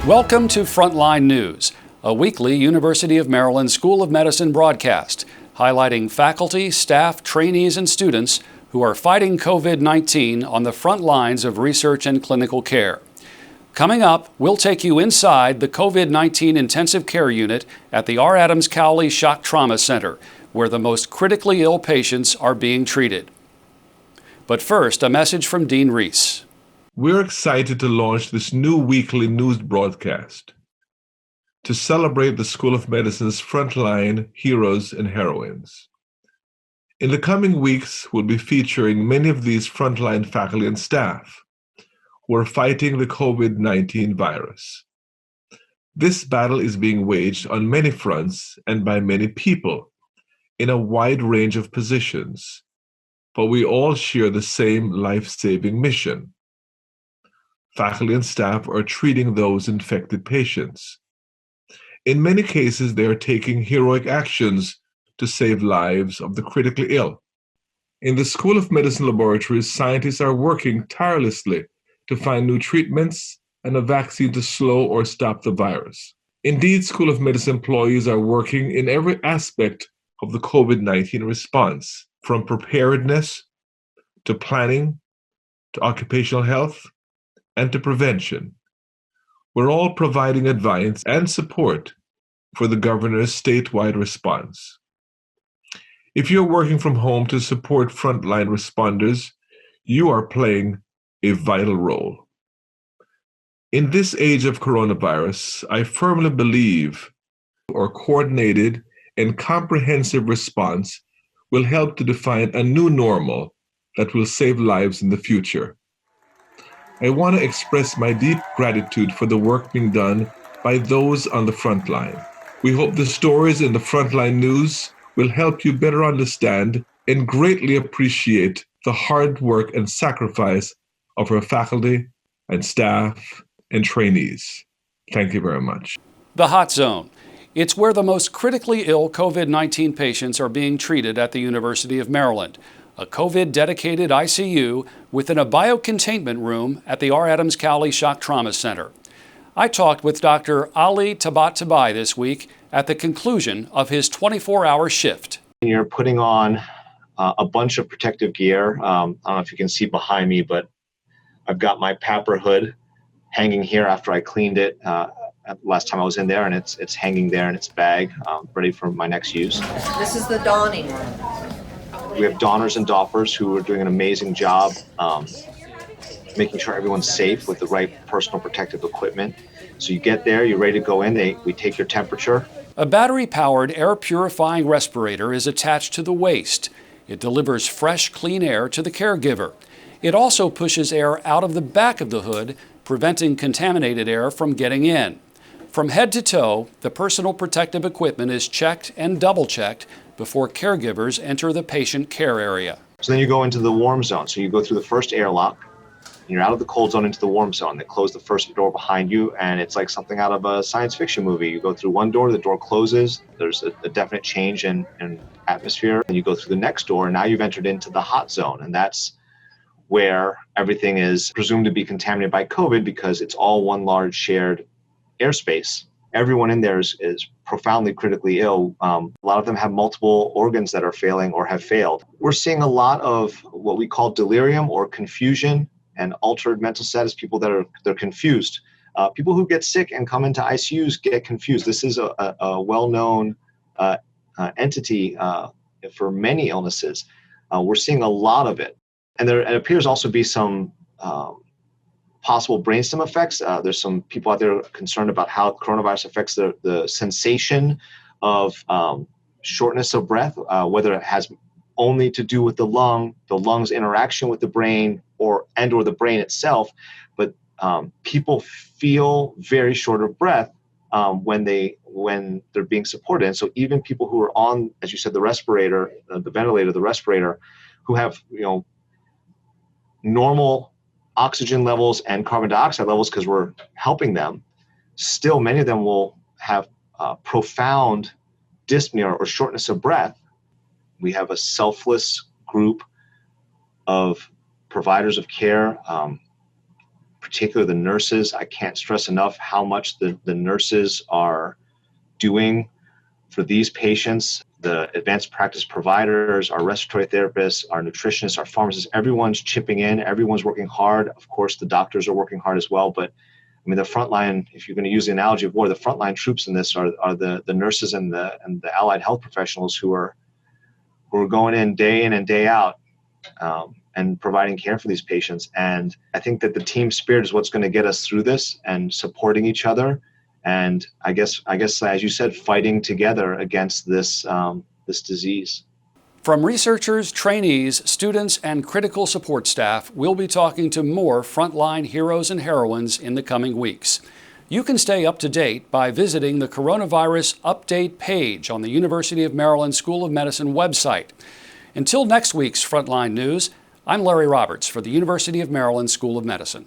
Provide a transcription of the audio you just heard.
Welcome to Frontline News, a weekly University of Maryland School of Medicine broadcast, highlighting faculty, staff, trainees, and students who are fighting COVID-19 on the front lines of research and clinical care. Coming up, we'll take you inside the COVID-19 intensive care unit at the R. Adams Cowley Shock Trauma Center, where the most critically ill patients are being treated. But first, a message from Dean Reese. We're excited to launch this new weekly news broadcast to celebrate the School of Medicine's frontline heroes and heroines. In the coming weeks, we'll be featuring many of these frontline faculty and staff who are fighting the COVID-19 virus. This battle is being waged on many fronts and by many people in a wide range of positions, but we all share the same life-saving mission. Faculty and staff are treating those infected patients. In many cases, they are taking heroic actions to save lives of the critically ill. In the School of Medicine laboratories, scientists are working tirelessly to find new treatments and a vaccine to slow or stop the virus. Indeed, School of Medicine employees are working in every aspect of the COVID-19 response, from preparedness to planning to occupational health and to prevention. We're all providing advice and support for the governor's statewide response. If you're working from home to support frontline responders, you are playing a vital role. In this age of coronavirus, I firmly believe our coordinated and comprehensive response will help to define a new normal that will save lives in the future. I want to express my deep gratitude for the work being done by those on the front line. We hope the stories in the Frontline News will help you better understand and greatly appreciate the hard work and sacrifice of our faculty and staff and trainees. Thank you very much. The Hot Zone. It's where the most critically ill COVID-19 patients are being treated at the University of Maryland. A COVID-dedicated ICU within a biocontainment room at the R. Adams Cowley Shock Trauma Center. I talked with Dr. Ali Tabatabai this week at the conclusion of his 24-hour shift. You're putting on a bunch of protective gear. I don't know if you can see behind me, but I've got my PAPR hood hanging here after I cleaned it last time I was in there, and it's hanging there in its bag, ready for my next use. This is the donning room. We have donners and doffers who are doing an amazing job making sure everyone's safe with the right personal protective equipment. So you get there, you're ready to go in, we take your temperature. A battery-powered air purifying respirator is attached to the waist. It delivers fresh, clean air to the caregiver. It also pushes air out of the back of the hood, preventing contaminated air from getting in. From head to toe, the personal protective equipment is checked and double-checked before caregivers enter the patient care area. So then you go into the warm zone. So you go through the first airlock, and you're out of the cold zone into the warm zone. They close the first door behind you, and it's like something out of a science fiction movie. You go through one door, the door closes, there's a definite change in atmosphere, and you go through the next door, and now you've entered into the hot zone, and that's where everything is presumed to be contaminated by COVID because it's all one large shared airspace. Everyone in there is profoundly critically ill. A lot of them have multiple organs that are failing or have failed. We're seeing a lot of what we call delirium or confusion and altered mental status, people they're confused. People who get sick and come into ICUs get confused. This is a well-known entity for many illnesses. We're seeing a lot of it. And there appears also to be some possible brainstem effects. There's some people out there concerned about how coronavirus affects the sensation of shortness of breath, whether it has only to do with the lung's interaction with the brain or the brain itself. But people feel very short of breath when they're being supported. And so even people who are on, as you said, the respirator, the ventilator, the respirator, who have normal oxygen levels and carbon dioxide levels because we're helping them, still many of them will have profound dyspnea or shortness of breath. We have a selfless group of providers of care, particular the nurses. I can't stress enough how much the nurses are doing for these patients. The advanced practice providers, our respiratory therapists, our nutritionists, our pharmacists, everyone's chipping in, everyone's working hard. Of course, the doctors are working hard as well. But I mean, the frontline, if you're going to use the analogy of war, the frontline troops in this are the nurses and the allied health professionals who are going in and day out and providing care for these patients. And I think that the team spirit is what's going to get us through this, and supporting each other. And I guess, as you said, fighting together against this disease. From researchers, trainees, students, and critical support staff, we'll be talking to more frontline heroes and heroines in the coming weeks. You can stay up to date by visiting the Coronavirus Update page on the University of Maryland School of Medicine website. Until next week's Frontline News, I'm Larry Roberts for the University of Maryland School of Medicine.